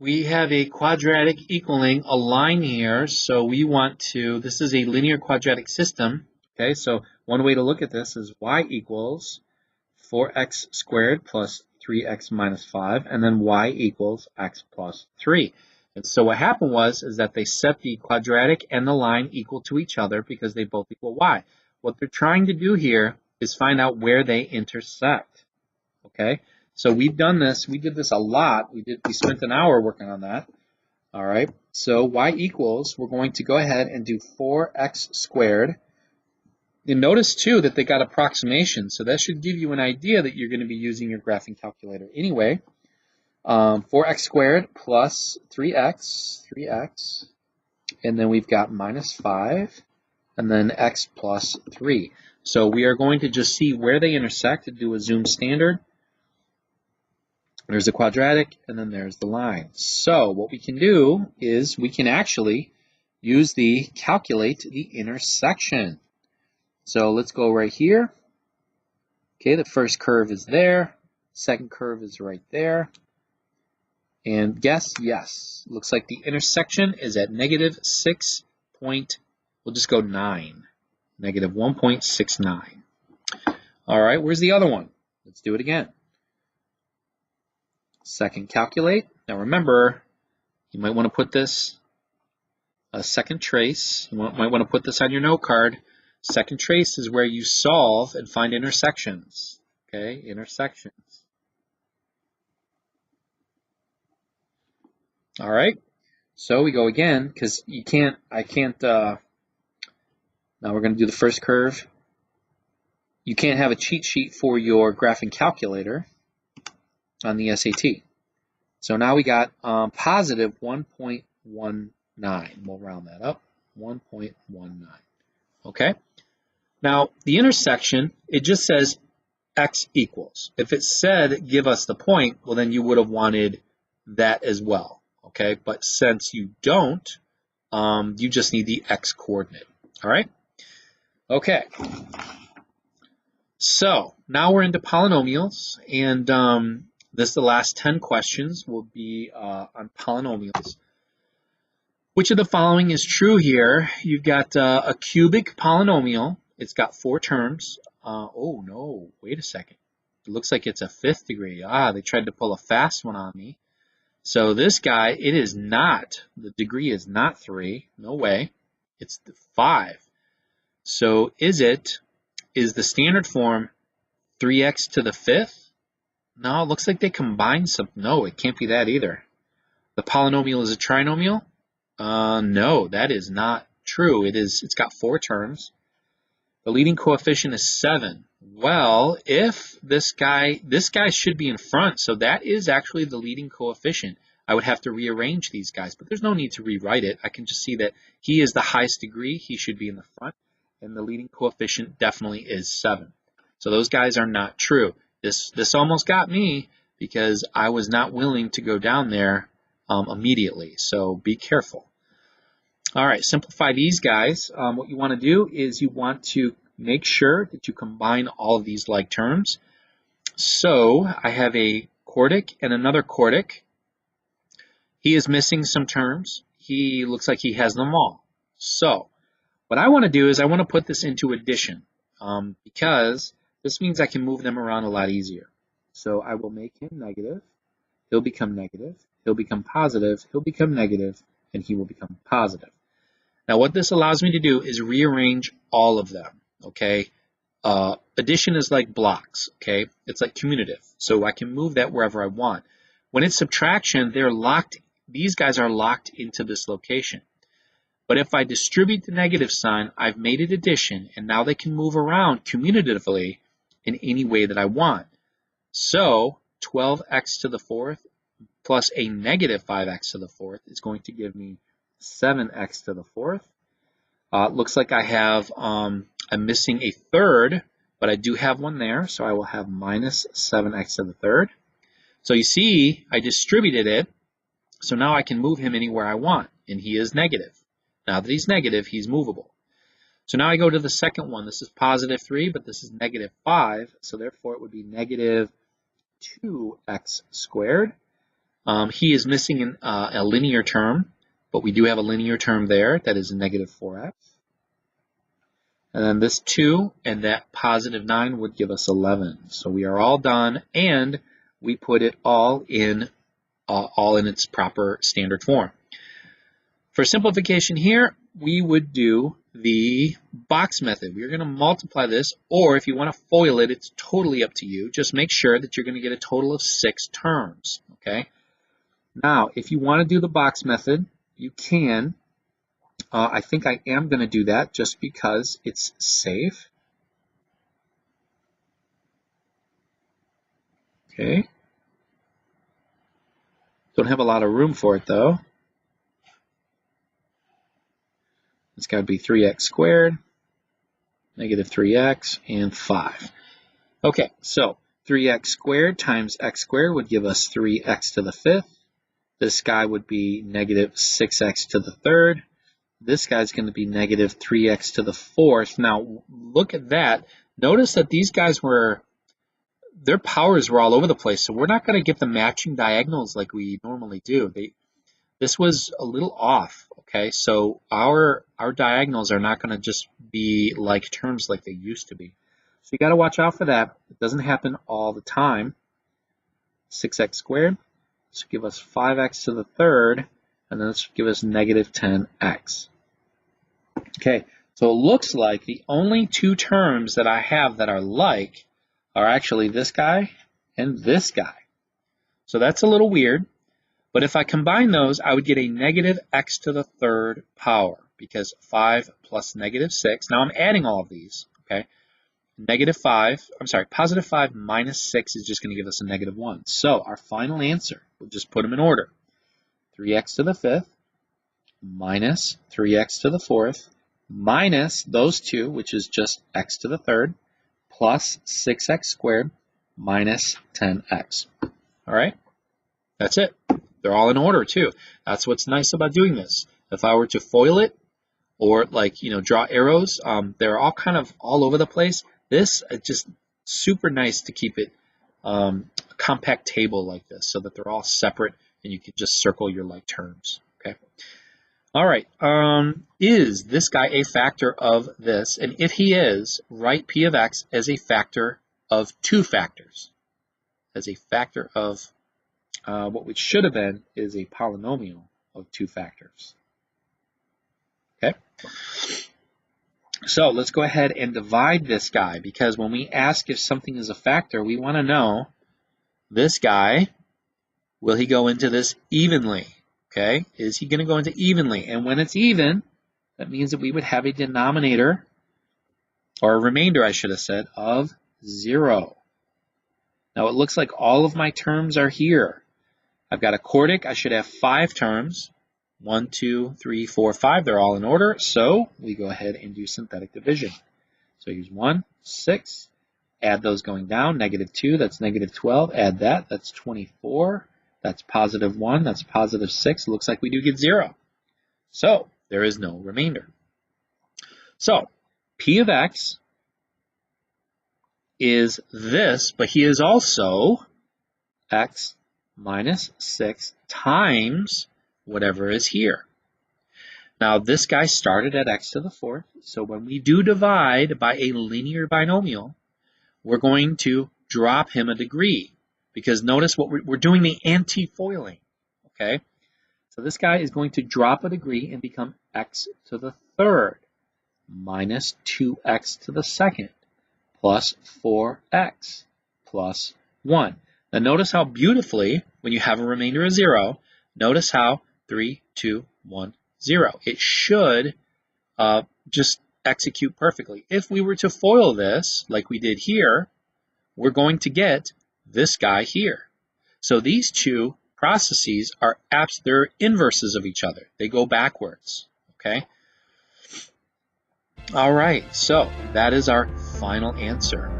we have a quadratic equaling a line here, so we want to, this is a linear quadratic system, okay, so one way to look at this is y equals 4x squared plus 3x minus 5, and then y equals x plus 3. And so what happened was is that they set the quadratic and the line equal to each other because they both equal y. What they're trying to do here is find out where they intersect, okay? So we've done this, we did this a lot. We spent an hour working on that. All right, so y equals, we're going to go ahead and do 4x squared. And notice too that they got approximation, so that should give you an idea that you're going to be using your graphing calculator anyway. 4x squared plus 3x, and then we've got minus 5, and then x plus 3. So we are going to just see where they intersect and do a zoom standard. There's the quadratic, and then there's the line. So what we can do is we can actually use the calculate the intersection. So let's go right here. Okay, the first curve is there. Second curve is right there. And guess, yes, looks like the intersection is at negative 6 point, we'll just go 9. Negative 1.69. All right, where's the other one? Let's do it again. Second calculate. Now remember, you might want to put this a second trace. You might want to put this on your note card. Second trace is where you solve and find intersections. Okay, intersections. All right, so we go again because now we're going to do the first curve. You can't have a cheat sheet for your graphing calculator on the SAT. So now we got positive 1.19. We'll round that up, 1.19. Okay. Now the intersection, it just says x equals. If it said give us the point, well then you would have wanted that as well. Okay. But since you don't, you just need the x coordinate. All right. Okay. So now we're into polynomials, and the last 10 questions will be on polynomials. Which of the following is true here? You've got a cubic polynomial. It's got 4 terms. Oh no, wait a second. It looks like it's a 5th degree. They tried to pull a fast one on me. So this guy, it is not, the degree is not 3. No way. It's 5. So is the standard form 3x to the 5th? No, it looks like they combined something. No, it can't be that either. The polynomial is a trinomial? No, that is not true. It's got 4 terms. The leading coefficient is 7. Well, if this guy should be in front, so that is actually the leading coefficient. I would have to rearrange these guys, but there's no need to rewrite it. I can just see that he is the highest degree. He should be in the front, and the leading coefficient definitely is 7. So those guys are not true. This almost got me because I was not willing to go down there immediately. So be careful. All right, simplify these guys. What you want to do is you want to make sure that you combine all of these like terms. So I have a quartic and another quartic. He is missing some terms. He looks like he has them all. So what I want to do is I want to put this into addition because this means I can move them around a lot easier. So I will make him negative. He'll become negative. He'll become positive. He'll become negative. And he will become positive. Now what this allows me to do is rearrange all of them. Okay. Addition is like blocks. Okay. It's like commutative. So I can move that wherever I want. When it's subtraction, they're locked. These guys are locked into this location. But if I distribute the negative sign, I've made it addition, and now they can move around commutatively in any way that I want. So 12x to the 4th plus a negative 5x to the 4th is going to give me 7x to the 4th. Looks like I have, I'm missing a third, but I do have one there, so I will have minus 7x to the 3rd. So you see, I distributed it, so now I can move him anywhere I want, and he is negative. Now that he's negative, he's movable. So now I go to the second one. This is positive 3, but this is negative 5, so therefore it would be negative 2x squared. He is missing a linear term, but we do have a linear term there that is negative 4x. And then this 2 and that positive 9 would give us 11. So we are all done, and we put it all in its proper standard form. For simplification here, we would do the box method. We're going to multiply this, or if you want to FOIL it, it's totally up to you. Just make sure that you're going to get a total of 6 terms. Okay. Now, if you want to do the box method, you can. I think I am going to do that just because it's safe. Okay. Don't have a lot of room for it though. It's got to be 3x squared, negative 3x, and 5. Okay, so 3x squared times x squared would give us 3x to the 5th. This guy would be negative 6x to the 3rd. This guy's going to be negative 3x to the 4th. Now, look at that. Notice that these guys their powers were all over the place, so we're not going to get the matching diagonals like we normally do. This was a little off, okay? So our diagonals are not going to just be like terms like they used to be. So you got to watch out for that. It doesn't happen all the time. 6x squared, this will give us 5x to the 3rd, and then this will give us negative 10x. Okay, so it looks like the only 2 terms that I have that are like are actually this guy and this guy. So that's a little weird, but if I combine those, I would get a negative x to the 3rd power, because 5 plus negative 6, now I'm adding all of these, okay? Positive 5 minus 6 is just going to give us a negative 1. So our final answer, we'll just put them in order. 3x to the 5th minus 3x to the 4th minus those 2, which is just x to the 3rd, plus 6x squared minus 10x. All right, that's it. They're all in order too. That's what's nice about doing this. If I were to FOIL it or draw arrows, they're all kind of all over the place. This is just super nice to keep it a compact table like this so that they're all separate and you can just circle your like terms. Okay. All right. Is this guy a factor of this? And if he is, write P of x as a factor of 2 factors. As a factor of what we should have been is a polynomial of 2 factors. Okay. So let's go ahead and divide this guy, because when we ask if something is a factor, we want to know this guy, will he go into this evenly? Okay, is he going to go into evenly? And when it's even, that means that we would have a denominator, or a remainder, I should have said, of 0. Now it looks like all of my terms are here. I've got a quartic. I should have 5 terms. 1, 2, 3, 4, 5. They're all in order. So we go ahead and do synthetic division. So use 1, 6. Add those going down. Negative 2, that's negative 12. Add that, that's 24. That's positive 1, that's positive 6. It looks like we do get 0. So there is no remainder. So P of x is this, but he is also x minus 6 times whatever is here. Now this guy started at x to the 4th, so when we do divide by a linear binomial, we're going to drop him a degree, because notice what we're doing, the anti-foiling, okay? So this guy is going to drop a degree and become x to the 3rd minus 2x to the 2nd plus 4x plus 1. Now notice how beautifully, when you have a remainder of 0, notice how 3, 2, 1, 0. It should just execute perfectly. If we were to FOIL this, like we did here, we're going to get this guy here. So these 2 processes are they're inverses of each other. They go backwards, okay? All right, so that is our final answer.